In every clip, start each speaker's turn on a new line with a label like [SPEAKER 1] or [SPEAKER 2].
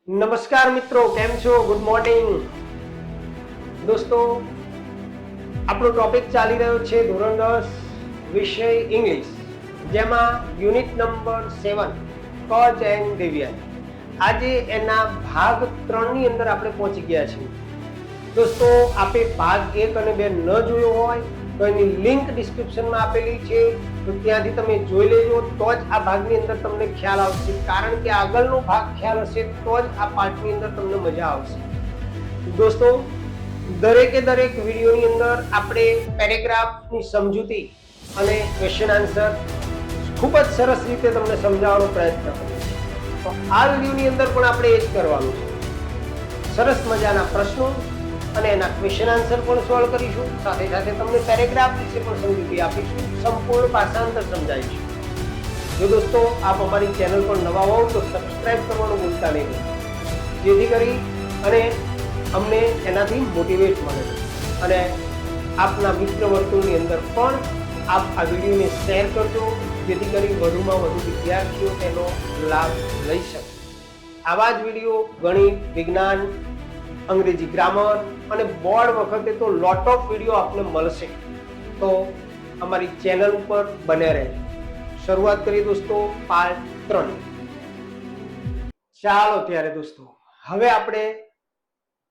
[SPEAKER 1] નમસ્કાર મિત્રો, કેમ છો? ગુડ મોર્નિંગ દોસ્તો. આપણો ટોપિક ચાલી રહ્યો છે ધોરણ 10 વિષય ઇંગ્લિશ, જેમાં યુનિટ નંબર 7 કચ એન્ડ દિવ્યાની. આજે એના ભાગ 3 ની અંદર આપણે પહોંચી ગયા છીએ. દોસ્તો, આપે ભાગ 1 અને 2 ન જોયો હોય તો એની લિંક ડિસ્ક્રિપ્શનમાં આપેલી છે, તો ત્યાંથી તમે જોઈ લેજો, તો જ આ ભાગની અંદર તમને ખ્યાલ આવશે. કારણ કે આગળનો ભાગ ખ્યાલ હશે તો જ આ પાઠની અંદર તમને મજા આવશે. દોસ્તો, દરેકે દરેક વિડીયોની અંદર આપણે પેરેગ્રાફની સમજૂતી અને ક્વેશ્ચન આન્સર ખૂબ જ સરસ રીતે તમને સમજાવવાનો પ્રયત્ન કરીએ છીએ. તો આ વિડીયોની અંદર પણ આપણે એ જ કરવાનું છે. સરસ મજાના પ્રશ્નો અને એના ક્વેશ્ચન આન્સર પણ સોલ્વ કરીશું. સાથે સાથે તમને પેરેગ્રાફ વિશે પણ સમજૂતી આપીશું, સંપૂર્ણ ભાષાંતર સમજાવીશું. જો દોસ્તો આપ અમારી ચેનલ પર નવા હોવ તો સબસ્ક્રાઇબ કરવાનું ભૂલતા નહીં, જેથી કરી અને અમને એનાથી મોટિવેટ મળે અને આપના મિત્ર વર્તુળની અંદર પણ આપ આ વિડીયોને શેર કરજો, જેથી કરી વધુમાં વધુ વિદ્યાર્થીઓ તેનો લાભ લઈ શકે. આવા જ વિડીયો ગણિત, વિજ્ઞાન, અંગ્રેજી ગ્રામર અને બોર્ડ વખતે તો લોટ ઓફ વિડીયો આપને મળશે. તો અમારી ચેનલ ઉપર બને રહે. શરૂઆત કરીએ દોસ્તો પાર્ટ 3. ચાલો ત્યારે દોસ્તો, હવે આપણે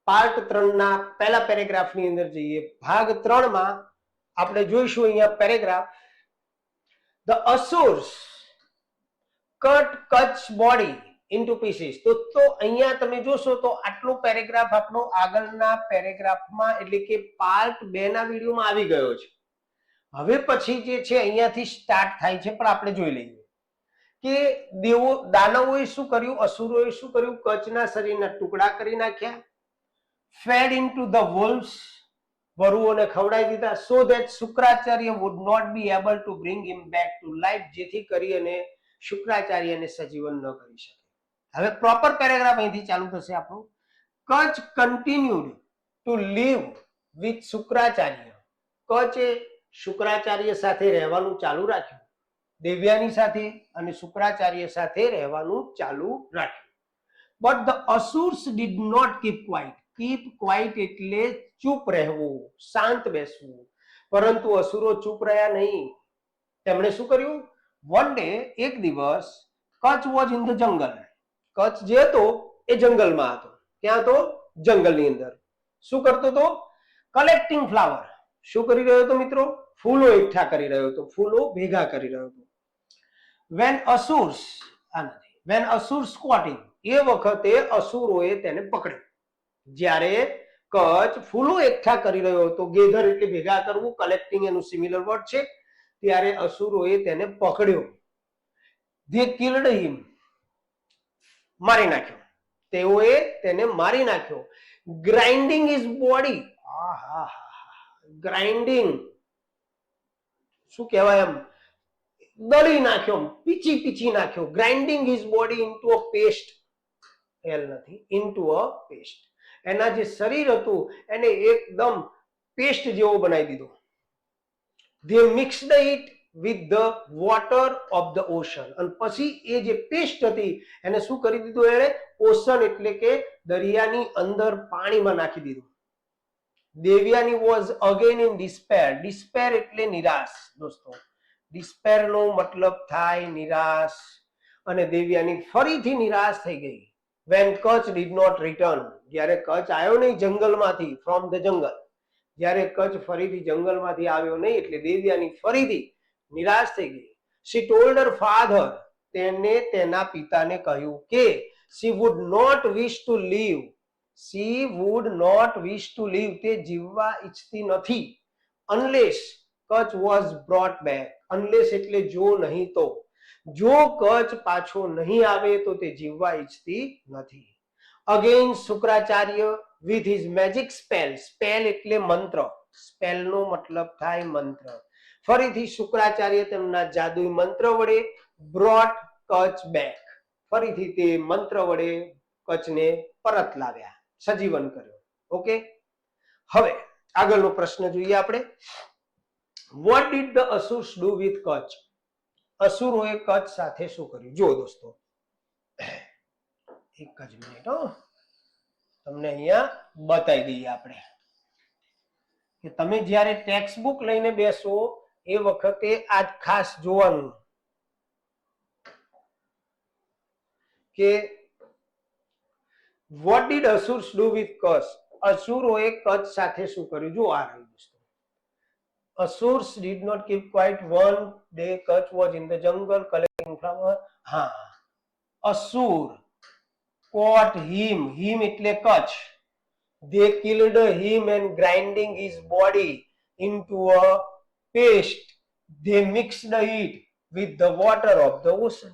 [SPEAKER 1] પાર્ટ 3 ના પહેલા પેરેગ્રાફની અંદર જઈએ. ભાગ 3 માં આપણે જોઈશું અહીંયા paragraph, the asuras cut Kacha body into pieces. તો અહીંયા તમે જોશો તો આટલો પેરેગ્રાફ આપણો આગળના પેરેગ્રાફમાં એટલે કે પાર્ટ 2 ના વિડીયોમાં આવી ગયો છે. હવે પછી જે છે અહીંયાથી સ્ટાર્ટ થાય છે, પણ આપણે જોઈ લઈએ કે દાનવોએ શું કર્યું, અસુરોએ શું કર્યું, કચના શરીરના ટુકડા કરી નાખ્યા, ફેડ ઇન્ટુ ધ વોલ્વ્સ, વરુઓને ખવડાવી દીધા, so that Shukracharya would not be able to bring him back to life, જેથી કરી અને શુક્રાચાર્યને સજીવન ન કરી શકે. હવે પ્રોપર પેરેગ્રાફ અહીંથી ચાલુ થશે આપણું. Kacha continued to live with Shukracharya. કચે શુક્રાચાર્ય સાથે રહેવાનું ચાલુ રાખ્યું, દેવ્યાની સાથે અને શુક્રાચાર્ય સાથે રહેવાનું ચાલુ રાખ્યું. But the asuras did not keep quiet. Keep quiet એટલે ચૂપ રહેવું, શાંત બેસવું. પરંતુ અસુરો ચૂપ રહ્યા નહીં. તેમણે શું કર્યું? વન ડે, એક દિવસ, કચ was in the jungle. Kutch જે હતો એ જંગલમાં હતો. ક્યાં હતો? જંગલની અંદર. શું કરતો હતો? Collecting flower. શું કરી રહ્યો હતો મિત્રો? ફૂલો એકઠા કરી રહ્યો હતો, ફૂલો ભેગા કરી રહ્યો હતો. વેન અસુર્સ સ્કોટ હિમ. એ વખતે અસુરોએ તેને પકડ્યો. જ્યારે કચ્છ ફૂલો એકઠા કરી રહ્યો હતો, ગેધર એટલે ભેગા કરવું, કલેક્ટિંગ એનું સિમિલર વર્ડ છે, ત્યારે અસુરોએ તેને પકડ્યો. ધે કિલ્ડ હિમ. મારી નાખ્યો. તેઓએ તેને મારી નાખ્યો. Grinding his body. ગ્રાઇન્ડિંગ શું કહેવાય, એમ દળી નાખ્યો, પીચી નાખ્યો. Grinding his body into a paste. L નથી, ઇન્ટુ અ પેસ્ટ. એના જે શરીર હતું એને એકદમ પેસ્ટ જેવો બનાવી દીધો. They mixed it with the water of the ocean. અને પછી એ જે પેસ્ટ હતી એને શું કરી દીધું? એને ઓશન એટલે કે દરિયાની અંદર પાણીમાં નાખી દીધું. Devyani was again in despair. Despair એટલે નિરાશ દોસ્તો. ડિસ્પેર નો મતલબ થાય નિરાશ. અને દેવ્યાની ફરીથી નિરાશ થઈ ગઈ. When Kacha did not return. જ્યારે કચ્છ આવ્યો નહીં જંગલમાંથી, ફ્રોમ ધ જંગલ, જ્યારે કચ્છ ફરીથી જંગલમાંથી આવ્યો નહીં એટલે દેવ્યાની ફરીથી નિરાશ થઈ ગઈ. શી ટોલ્ડ હર ફાધર. તેને તેના પિતાને કહ્યું કે she would not wish to live. she would not wish to live. તે જીવવા ઈચ્છતી નથી. unless Kutch was brought back. unless એટલે જો નહીં તો. જો કચ્છ પાછો નહીં આવે તો તે જીવવા ઈચ્છતી નથી. Again Shukracharya with his magic spell. spell એટલે મંત્ર. સ્પેલ નો મતલબ થાય મંત્ર. ફરીથી શુક્રાચાર્ય તેમના જાદુઈ મંત્ર વડે brought કચ્છ back. ફરીથી તે મંત્ર વડે કચ્છને પરત લાવ્યા, સજીવન કર્યો. ઓકે, હવે આગળનો પ્રશ્ન જોઈએ આપણે. what did the asurs do with Kutch? અસુરોએ Kutch સાથે શું કર્યું? જો દોસ્તો, એક જ મિનિટ હો, તમને અહીંયા બતાવી દઈએ આપણે કે તમે જ્યારે ટેક્સ્ટ બુક લઈને બેસો એ વખતે આ ખાસ જોવાનું કે what did asurs do with Kutch? અસુરોએ Kutch સાથે શું કર્યું? જો આ રહ્યું દોસ્તો, asurs did not keep quiet one day. Kutch was in the jungle collecting flower. હા, asur caught him એટલે Kutch. They killed him and grinding his body into a paste. They mixed it with the water of the ocean.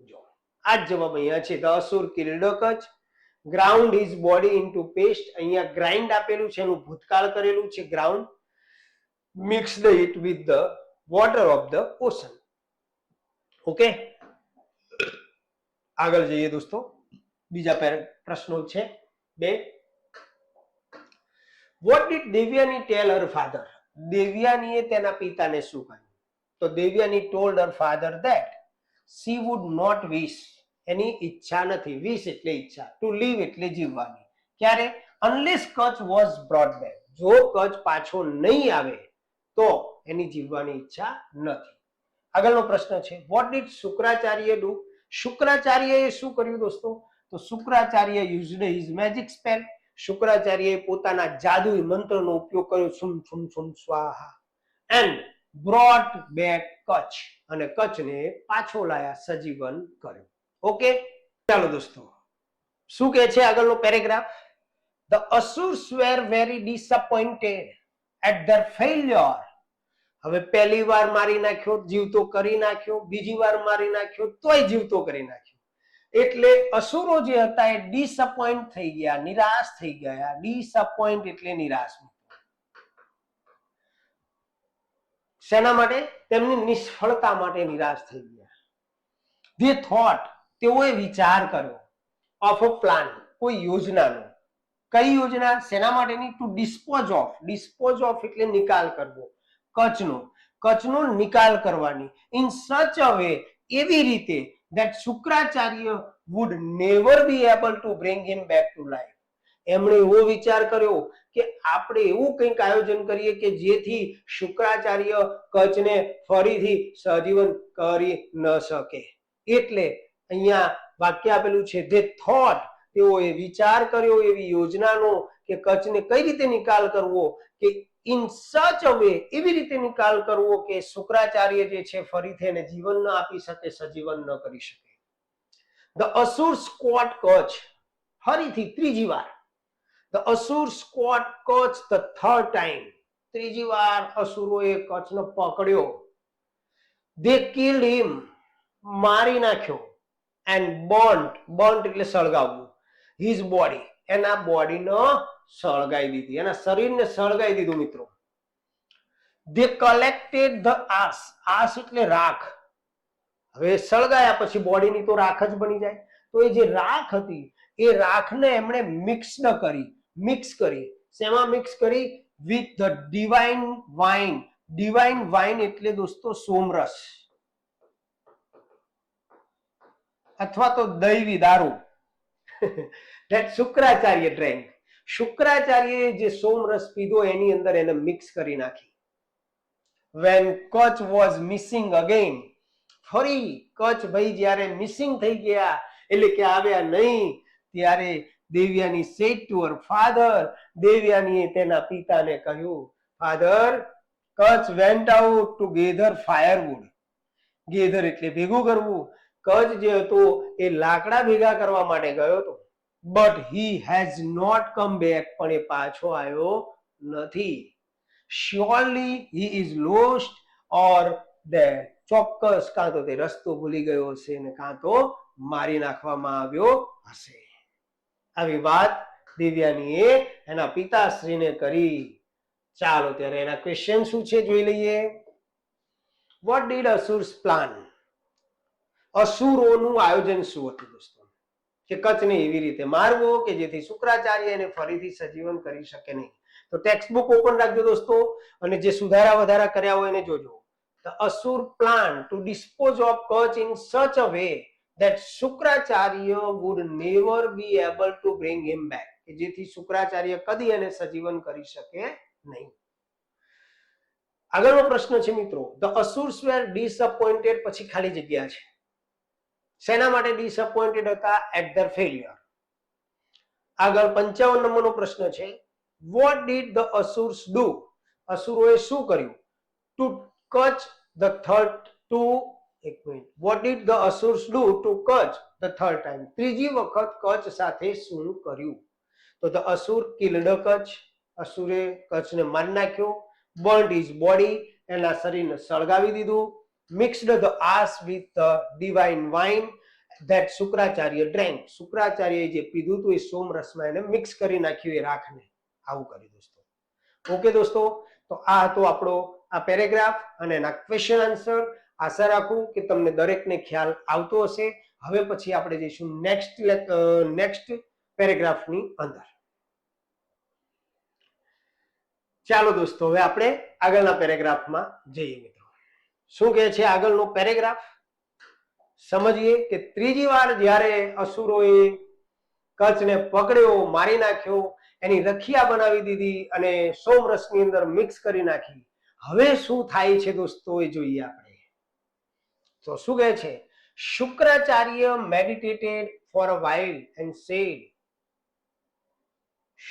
[SPEAKER 1] જો આ જવાબ અહીંયા છે. The asur killed Kutch, ground his body into paste. અહીંયા grind આપેલું છે, એનું ભૂતકાળ કરેલું છે ground. Mixed it with the water of the ocean. Okay, આગળ જઈએ દોસ્તો. બીજા પ્રશ્નો છે બે. What did Devyani tell her father? દેવ્યાનીએ તેના પિતાને શું કહ્યું? તો Devyani told her father that she would not wish, એની ઈચ્છા નથી, wish એટલે ઈચ્છા, to live એટલે જીવવાની. ક્યારે? unless Kutch was brought back, જો કચ્છ પાછો નહીં આવે તો એની જીવવાની ઈચ્છા નથી. આગળનો પ્રશ્ન છે what did શુક્રાચાર્ય do? શુક્રાચાર્યએ શું કર્યું દોસ્તો? તો Shukracharya used his magic spell. શુક્રાચાર્યએ પોતાના જાદુઈ મંત્રનો ઉપયોગ કર્યો, સુમ સુમ સુમ સ્વાહા, and brought back કચ્છ, અને કચ્છને પાછો લાયા, સજીવન કર્યો. ઓકે, ચાલો દોસ્તો, શું કહે છે આગળનો paragraph? The Asurs were very disappointed at their failure. હવે પહેલી વાર મારી નાખ્યો, જીવતો કરી નાખ્યો, બીજી વાર મારી નાખ્યો તોય જીવતો કરી નાખ્યો. એટલે અસુરો જે હતા એ ડિસઅપોઇન્ટ થઈ ગયા, નિરાશ થઈ ગયા. ડિસઅપોઇન્ટ એટલે નિરાશ. શેના માટે? તેમની નિષ્ફળતા માટે નિરાશ થઈ ગયા. They thought, તેઓએ વિચાર કર્યો, of a plan, કોઈ યોજનાનો. કઈ યોજના? શેના માટેની? To dispose of. Dispose of એટલે નિકાલ કરવો, કચ્છનો નિકાલ કરવાની. ઇન સચ અ વે, એવી રીતે, that Shukracharya would never be able to bring him back to life. એમણે એવો વિચાર કર્યો કે આપણે એવું કંઈક આયોજન કરીએ કે જેથી શુક્રાચાર્ય કચ્છને ફરીથી સજીવન કરી ન શકે. એટલે અહીંયા વાક્ય આપેલું છે they thought, તેઓએ વિચાર કર્યો એવી યોજનાનો કે કચ્છને કઈ રીતે નિકાલ કરવો, કે ઇન સચ અ વે, એવી રીતે નિકાલ કરવો કે શુક્રાચાર્ય જે છે ફરીથી એને જીવન ન આપી શકે, સજીવન ન કરી શકે. The Asurs caught Kutch, ફરીથી ત્રીજી વાર. The Asurs caught Kutch the third time, ત્રીજી વાર અસુરોએ કચ્છને પકડ્યો. They killed him, મારી નાખ્યો, and burnt એટલે સળગાવવું, his body, એના બોડીને સળગાઈ દીધી, એના શરીરને સળગાઈ દીધું મિત્રો. They collected the ash એટલે રાખ. હવે સળગાયા પછી બોડીની તો રાખ જ બની જાય, તો એ જે રાખ હતી એ રાખને એમણે મિક્સ કરી. શેમાં મિક્સ કરી? with the divine wine. divine wine એટલે દોસ્તો સોમરસ અથવા તો દૈવી દારૂ. that Shukracharya drank. શુક્રાચાર્યએ જે સોમરસ પીધો એની અંદર એને મિક્સ કરી નાખી. when Kutch was missing again, ફરી કચ્છ ભાઈ જ્યારે મિસિંગ થઈ ગયા એટલે કે આવ્યા નહીં, ત્યારે Devyani said to her father, દેવ્યાનીએ તેના પિતાને કહ્યું, father, Kutch went out to gather firewood. gather એટલે ભેગું કરવું. કચ્છ જે હતો એ લાકડા ભેગા કરવા માટે ગયો હતો. but he has not come back, પણ એ પાછો આવ્યો નથી. surely he is lost or dead. ચોક્કસ કાં તો તે રસ્તો ભૂલી ગયો હશે ને કાં તો મારી નાખવામાં આવ્યો હશે. આવી વાત દેવ્યાનીએ એના પિતાશ્રીને કરી. ચાલો ત્યારે એના ક્વેશ્ચન શું છે જોઈ લઈએ. what did Asurs plan? અસુરોનું આયોજન શું હતું દોસ્તો? કે કચ્છને એવી રીતે મારવો કે જેથી શુક્રાચાર્ય એને ફરીથી સજીવન કરી શકે નહીં. તો ટેક્સ્ટ બુક ઓપન રાખજો દોસ્તો, અને જે સુધારા વધારા કર્યા હોય એને જોજો. The Asur plan to dispose of Kutch in such a way that Shukracharya would never be able to bring him back, કે જેથી શુક્રાચાર્ય કદી એને સજીવન કરી શકે નહીં. આગળનો પ્રશ્ન છે મિત્રો, the asurs were disappointed, પછી ખાલી જગ્યા છે. શેના માટે ડિસઅપોઇન્ટેડ હતા? at their failure. આગળ 55 નંબરનો પ્રશ્ન છે, what did the asurs do? અસુરોએ શું કર્યું? to catch the third to એક minute, what did the asurs do to catch the third time? ત્રીજી વખત કચ્છ સાથે શું કર્યું? તો the asur killed કચ્છ, અસુરે કચ્છને મારી નાખ્યો. burnt his body, એના શરીરને સળગાવી દીધું. mixed the ash with the divine wine that Shukracharya drank, શુક્રાચાર્યએ જે પીધું હતું એ સોમરસમાં એને મિક્સ કરી નાખ્યું એ રાખને. આવું કર્યું દોસ્તો. ઓકે દોસ્તો, તો આ હતો આપણો આ પેરેગ્રાફ અને એના ક્વેશ્ચન આન્સર. આશા રાખું કે તમને દરેકને ખ્યાલ આવતો હશે. હવે પછી આપણે જઈશું નેક્સ્ટ પેરેગ્રાફની અંદર. ચાલો દોસ્તો, હવે આપણે આગળના પેરેગ્રાફમાં જઈએ મિત્રો. શું કહે છે આગળનો પેરેગ્રાફ? સમજીએ કે ત્રીજી વાર જ્યારે અસુરોએ કચ્છને પકડ્યો, મારી નાખ્યો, એની રખિયા બનાવી દીધી અને સોમરસની અંદર મિક્સ કરી નાખી. હવે શું થાય છે દોસ્તો એ જોઈએ આપણે. તો શું કહે છે? Shukracharya meditated for a while and said,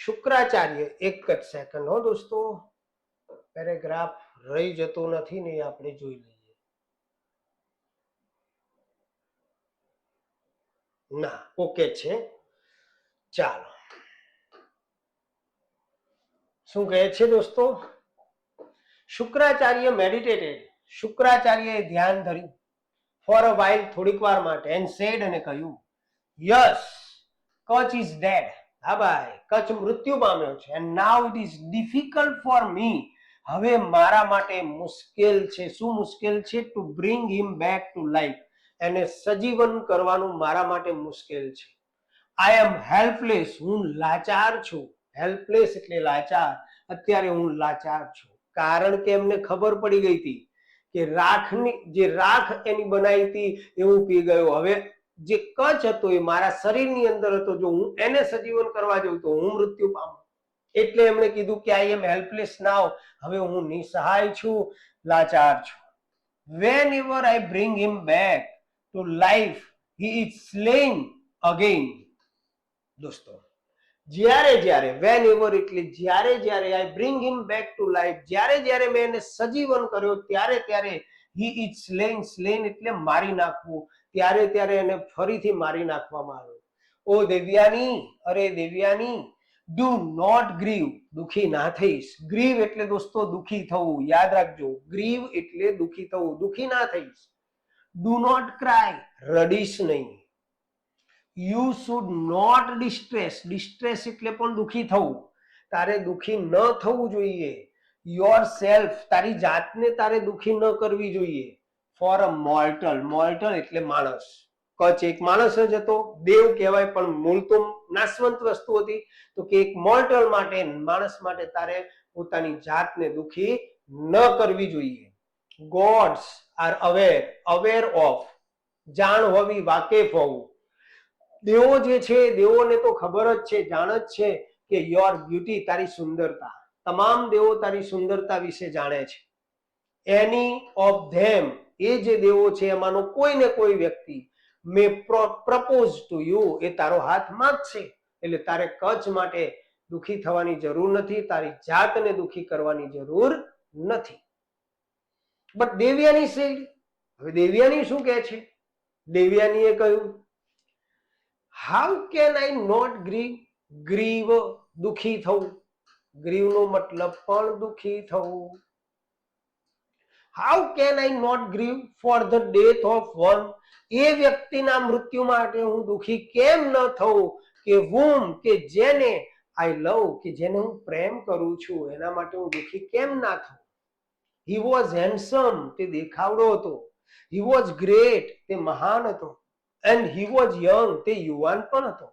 [SPEAKER 1] Shukracharya, એક જ સેકન્ડ હો દોસ્તો, પેરેગ્રાફ રહી જતો નથી ને આપણે જોઈ લઈએ. ના, ઓકે છે. ચાલો, શું કહે છે દોસ્તો? શુક્રાચાર્ય meditated, શુક્રાચાર્યએ ધ્યાન ધર્યું. for a while, થોડીક વાર માટે. and said, અને કહ્યું, yes, કચ્છ is dead. હા ભાઈ, કચ્છ મૃત્યુ પામ્યો છે. and now it is difficult for me, હવે મારા માટે મુશ્કેલ છે. શું મુશ્કેલ છે? to bring him back to life, એને સજીવન કરવાનું મારા માટે મુશ્કેલ છે. I am helpless, હું લાચાર છું. હેલ્પલેસ એટલે લાચાર. અત્યારે હું લાચાર છું. કારણ કે એમને ખબર પડી ગઈ હતી કે રાખની જે રાખ એની બનાવી હતી એ હું પી ગયો. હવે જે કચ્છ હતો એ મારા શરીરની અંદર હતો, જો હું એને સજીવન કરવા જાઉં તો હું મૃત્યુ પામું. એટલે એમણે કીધું કે આઈ એમ હેલ્પલેસ નાઉ, હવે હું નિસહાય છું, લાચાર છું. whenever I bring him back to life, he is slain again. દોસ્તો, જ્યારે whenever એટલે જ્યારે I bring him back to life, જ્યારે મેં એને સજીવન કર્યો ત્યારે he is slain એટલે મારી નાખવું. ત્યારે એને ફરીથી મારી નાખવામાં આવ્યો. ઓ દેવ્યાની, અરે દેવ્યાની, do not grieve, દુખી ના થઈશ. ગ્રીવ એટલે દોસ્તો દુખી થવું, યાદ રાખજો. ગ્રીવ એટલે દુખી થવું, દુખી ના થઈશ. do not cry, રડીશ નહીં. you should not distress, distress એટલે પણ દુખી થવું. તારે દુખી ન થવું જોઈએ. yourself, તારી જાતને તારે દુખી ન કરવી જોઈએ. for a mortal એટલે માણસ. કચ્છ એક માણસ જ હતો, દેવ કહેવાય પણ મૂળ તો નાશવંત વસ્તુ હતી. તો કે એક મોર્ટલ માટે, માણસ માટે તારે પોતાની જાતને દુખી ન કરવી જોઈએ. gods are aware of, જાણ હોવી, વાકેફ હોવું. દેવો જે છે, દેવોને તો ખબર જ છે, જાણ જ છે કે યોર બ્યુટી, તારી સુંદરતા. તમામ દેવો તારી સુંદરતા વિશે જાણે છે. એની ઓફ ધેમ, એ જે દેવો છે એમાંનો કોઈ ને કોઈ વ્યક્તિ મે પ્રપોઝ ટુ યુ, એ તારો હાથ માંગશે. એટલે તારે કચ્છ માટે દુખી થવાની જરૂર નથી, તારી જાતને દુખી કરવાની જરૂર નથી. બટ દેવ્યાની સેડ, હવે દેવ્યાની શું કહે છે? દેવ્યાનીએ કહ્યું, how can I not grieve, grieve દુખી થવું, ગ્રીવ નો મતલબ પણ દુખી થવું. How can I not grieve for the death of one, એ વ્યક્તિના મૃત્યુ માટે હું દુખી કેમ ન થઉં કે whom, કે જેને આઈ લવ, કે જેને હું પ્રેમ કરું છું, એના માટે હું દુખી કેમ ના થઉં. he was handsome, તે દેખાવડો હતો. he was great, તે મહાન હતો. and he was young, તે યુવાન પણ હતો.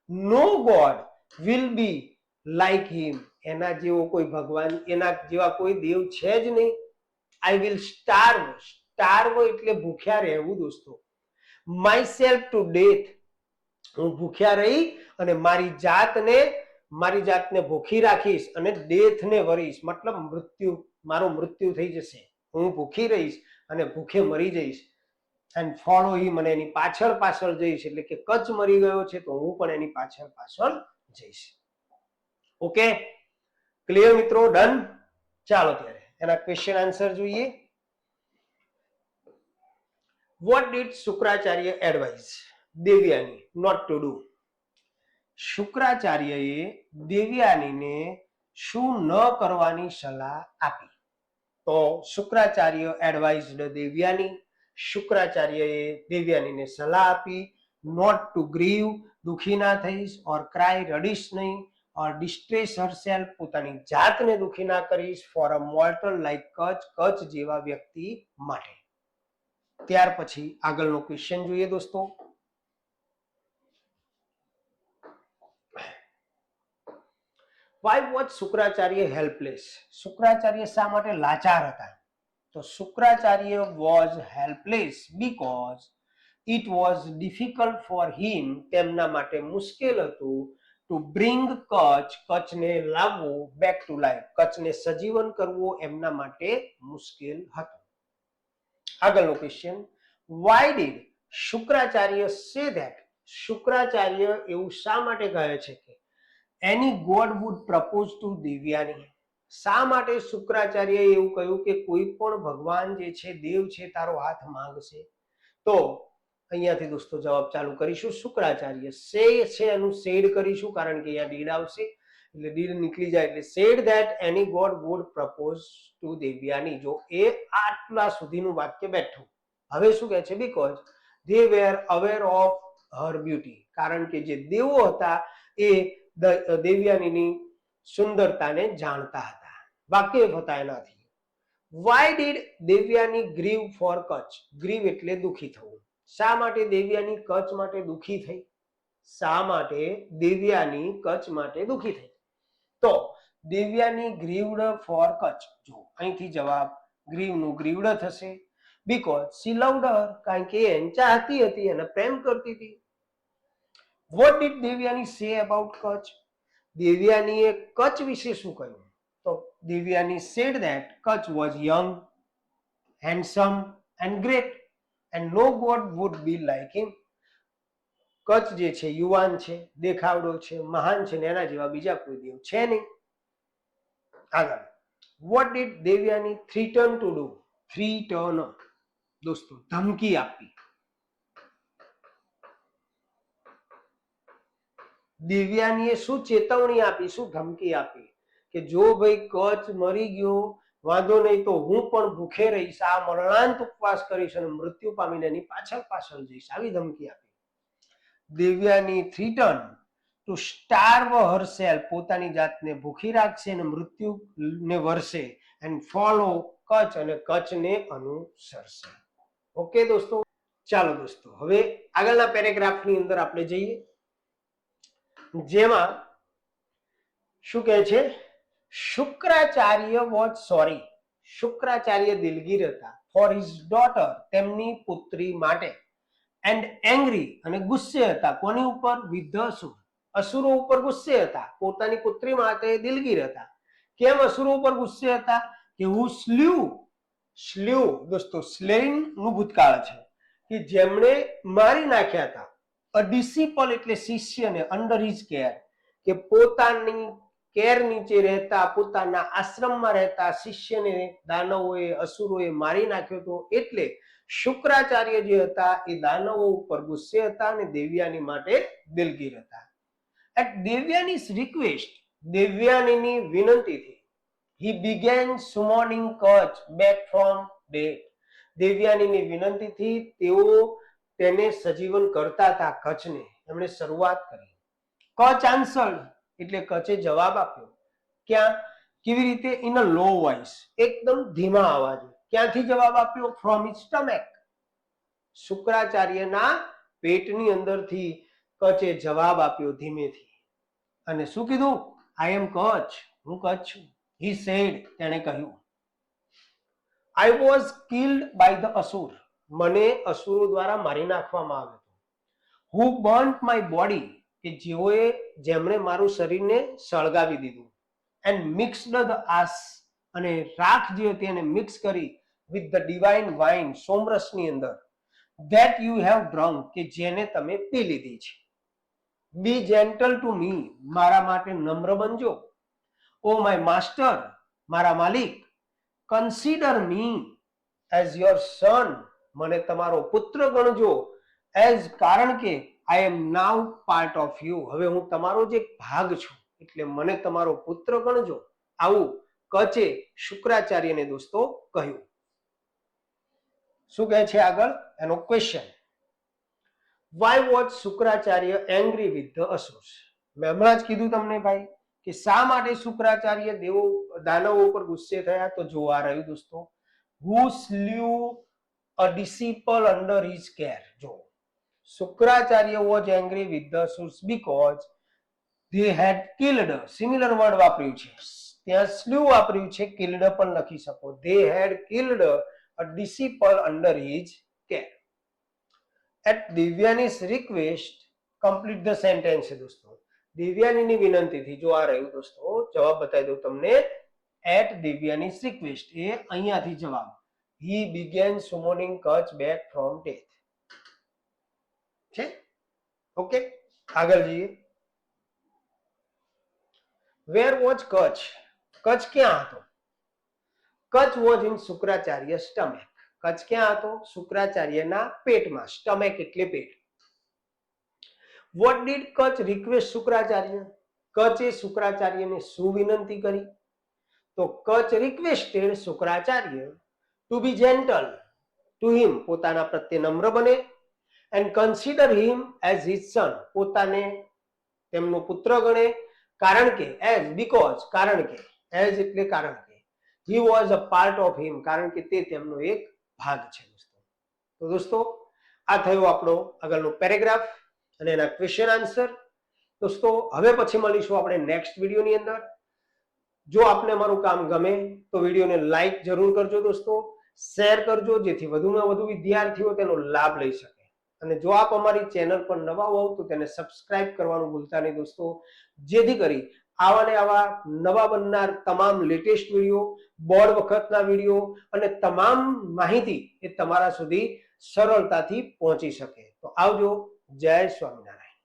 [SPEAKER 1] no god will be like him, એના જેવો કોઈ ભગવાન, એના જેવા કોઈ દેવ છે જ નહીં. I will starve, starve એટલે ભૂખ્યા રહેવું દોસ્તો. myself to death. હું ભૂખ્યા રહી અને મારી જાતને ભૂખી રાખીશ અને ડેથને વરીશ, મતલબ મારું મૃત્યુ થઈ જશે. હું ભૂખી રહીશ અને ભૂખે મરી જઈશ. એન્ડ ફોલો હિમ, અને એની પાછળ જઈશ. એટલે કે કચ્છ મરી ગયો છે તો હું પણ એની પાછળ જઈશ. ઓકે, ક્લિયર મિત્રો? ડન. ચાલો ત્યારે એના ક્વેશ્ચન આન્સર જોઈએ. What did Shukracharya advise Devyani not to do? શુક્રાચાર્યએ દેવયાનીને શું ન કરવાની સલાહ આપી? તો શુક્રાચાર્ય એડવાઇઝડ દેવયાની, શુક્રાચાર્યએ દેવયાનીને સલાહ આપી નોટ ટુ ગ્રીવ, દુખી ના થઈશ, ઓર ક્રાય, રડીશ નહીં, ઓર ડિસ્ટ્રેસ હરસેલ્ફ, પોતાની જાતને દુખી ના કરીશ, for a mortal like Kutch જેવા વ્યક્તિ માટે. ત્યાર પછી આગળનો ક્વેશ્ચન જોઈએ દોસ્તો. Why was Shukracharya helpless? Shukracharya શા માટે લાચાર હતા? તો Shukracharya was helpless because it was difficult for him, તેમના માટે મુશ્કેલ હતું, to bring કચ્છને લાવવું back to life, કચ્છને સજીવન કરવું એમના માટે મુશ્કેલ હતું. આગળનો question, why did Shukracharya say that? Shukracharya એવું શા માટે કહે છે કે any god would propose to Devyani? શા માટે શુક્રાચાર્યએ એવું કહ્યું કે કોઈ પણ ભગવાન જે છે, દેવ છે, તારો હાથ માંગશે? તો અહીંયાથી દોસ્તો જવાબ ચાલુ કરીશું. શુક્રાચાર્ય સે છે એનું સેડ કરીશું, કારણ કે અહીંયા ડીડ આવશે એટલે ડીડ નીકળી જાય, એટલે said that any god would propose to Devayani. જો એ આટલા સુધીનું વાક્ય બેઠું, હવે શું કહે છે? Because they were aware of her beauty, કારણ કે જે દેવો હતા એ દેવયાનીની સુંદરતાને જાણતા હતા, વાકેફ હતા એનાથી. Why did Devyani grieve for Kutch? Grieve એટલે દુખી થવું. શા માટે દેવયાની કચ્છ માટે દુખી થઈ? શા માટે દેવયાની કચ્છ માટે દુખી થઈ? તો દેવયાની ગ્રીવડ ફોર કચ્છ. જો અહીંથી જવાબ ગ્રીવનું ગ્રીવડ થશે. બીકોઝ શી લવ્ડ હર, કારણ કે એને ચાહતી હતી, એને પ્રેમ કરતી હતી. What did Devyani say about Kutch? દેવયાનીએ Kutch વિશે શું કહ્યું? તો Devyani said that Kutch was young, handsome and great and no god would be like him. Kutch જે છે યુવાન છે, દેખાવડો છે, મહાન છે ને એના જેવા બીજા કોઈ દેવ છે નહીં. આગળ, what did Devyani threaten to do? threaten દોસ્તો ધમકી આપી. દેવયાનીએ શું ચેતવણી આપી, શું ધમકી આપી? કે જો ભાઈ કચ્છ મરી ગયો વાંધો નહીં, તો હું પણ ભૂખે રહીશ, આ મરણાંત ઉપવાસ કરીશ અને મૃત્યુ પામીને એની પાછળ જઈશ, આવી ધમકી આપી. દેવયાની થ્રીટન ટુ સ્ટાર્વ હરસેલ્ફ, પોતાની જાતને ભૂખી રાખશે અને મૃત્યુને વરસે, એન્ડ ફોલો કચ્છ, અને કચ્છને અનુસરશે. ઓકે દોસ્તો, ચાલો દોસ્તો હવે આગળના પેરેગ્રાફની અંદર આપણે જઈએ, જેમાં શું કહે છે? શુક્રાચાર્ય વોઝ સોરી, શુક્રાચાર્ય દિલગીર હતા, ફોર હિઝ ડોટર, તેમની પુત્રી માટે, એન્ડ એંગ્રી, અને ગુસ્સે હતા. કોની ઉપર? વિધ અસુર, અસુરો ઉપર ગુસ્સે હતા. પોતાની પુત્રી માટે દિલગીર હતા. કેમ અસુરો ઉપર ગુસ્સે હતા? કે હુ સ્લ્યુ દોસ્તો સ્લેઇંગ નું ભૂતકાળ છે, કે જેમણે મારી નાખ્યા હતા. અ ડિસિપલ એટલે શિષ્યને, અંડર હિઝ કેર, કે પોતાની કેર નીચે રહેતા, પોતાના આશ્રમમાં રહેતા શિષ્યને દાનવોએ, અસુરોએ મારી નાખ્યો હતો. એટલે શુક્રાચાર્ય જે હતા એ દાનવો ઉપર ગુસ્સે હતા અને દેવયાની માટે દિલગીર હતા. એટ દેવયાની's રિક્વેસ્ટ, દેવયાનીની વિનંતીથી, he began summoning Kacha back from death, દેવયાનીની વિનંતીથી તેઓ તેને સજીવન કરતા હતા, કચ્છને એમણે શરૂઆત કરી. કચ્છ આન્સર્ડ એટલે કચ્છે જવાબ આપ્યો. ક્યાં? કેવી રીતે? ઇન અ લો વોઇસ, એકદમ ધીમા અવાજે. ક્યાંથી જવાબ આપ્યો? ફ્રોમ હિઝ સ્ટમેક, શુક્રાચાર્યના પેટની અંદરથી કચ્છે જવાબ આપ્યો ધીમેથી. અને શું કીધું? આઈ એમ કચ્છ, હું કચ્છ છું. હી સેડ, તેણે કહ્યું. I was killed by the asura, મને અસુરો દ્વારા મારી નાખવામાં આવ્યો હતો. હુ બર્ન્ટ માય બોડી, કે જેમણે મારું શરીરને સળગાવી દીધું. એન્ડ મિક્સડ ધ આસ, અને રાખ જે હતી એને મિક્સ કરી વિથ ધ ડિવાઇન વાઇન, સોમરસની અંદર, ધેટ યુ હેવ ડ્રંક, કે જેને તમે પી લીધી છે. બી જેન્ટલ ટુ મી, મારા માટે નમ્ર બનજો. ઓ માય માસ્ટર, મારા માલિક. Consider me as your son, મને તમારો પુત્ર ગણજો. એઝ, કારણ કે I am now part of you, હવે હું તમારો જ એક ભાગ છું, એટલે મને તમારો પુત્ર ગણજો. આવું કચે શુક્રાચાર્યને દોસ્તો કહ્યું. શું કહે છે આગળ એનો question? Why was Shukracharya angry with the asuras? મેં હમણાં જ કીધું તમને ભાઈ કે શા માટે શુક્રાચાર્ય દાનવો ઉપર ગુસ્સે થયા. તો જોવા રહ્યું દોસ્તો, who slew a disciple under his care. જો Shukracharya was angry with the Asurs because they had killed, similar word વાપર્યું છે ત્યાં, slew વાપર્યું છે, killed પણ લખી શકો. they had killed a disciple under his care. At દિવ્યાની's request, complete the sentence છે દોસ્તો. દિવ્યાનીની વિનંતીથી, જો આ રહ્યું દોસ્તો, જવાબ બતાવી દઉં તમને. at દિવ્યાની's request, એ અહીંયાથી જવાબ. he began summoning Kutch back from death. છે ઓકે, આગળ જઈએ. where was Kutch? કચ્છ ક્યાં હતો? Kutch was in Shukracharya stomach. Kutch ક્યાં હતો? શુક્રાચાર્યના પેટમાં. સ્ટમેક એટલે પેટ. what did Kutch request Shukracharya? કચ્છે શુક્રાચાર્યને શું વિનંતી કરી? તો Kutch requested Shukracharya to be gentle to him, પોતાના પ્રત્યે નમ્ર બને, and consider him as his son, પોતાને તેમનો પુત્ર ગણે. કારણ કે, as, because, કારણ કે, as એટલે કારણ કે, he was a part of him, કારણ કે તે તેમનો એક ભાગ છે દોસ્તો. તો દોસ્તો આ થયો આપણો આગળનો પેરેગ્રાફ અને એના ક્વેશ્ચન આન્સર. દોસ્તો હવે પછી મળીશું આપણે નેક્સ્ટ વિડીયોની અંદર. જો આપને અમારું કામ ગમે તો વિડીયોને લાઈક જરૂર કરજો દોસ્તો, શેર કરજો, જેથી વધુમાં વધુ વિદ્યાર્થીઓ તેનો લાભ લઈ શકે. અને જો આપ અમારી ચેનલ પર નવા હોવ તો તેને સબસ્ક્રાઇબ કરવાનું ભૂલતા નહીં દોસ્તો, જેથી કરી આવા ને આવા નવા બનનાર તમામ લેટેસ્ટ વિડીયો, બોર્ડ વખતના વિડીયો અને તમામ માહિતી એ તમારા સુધી સરળતાથી પહોંચી શકે. તો આવજો. જય સ્વામિનારાયણ.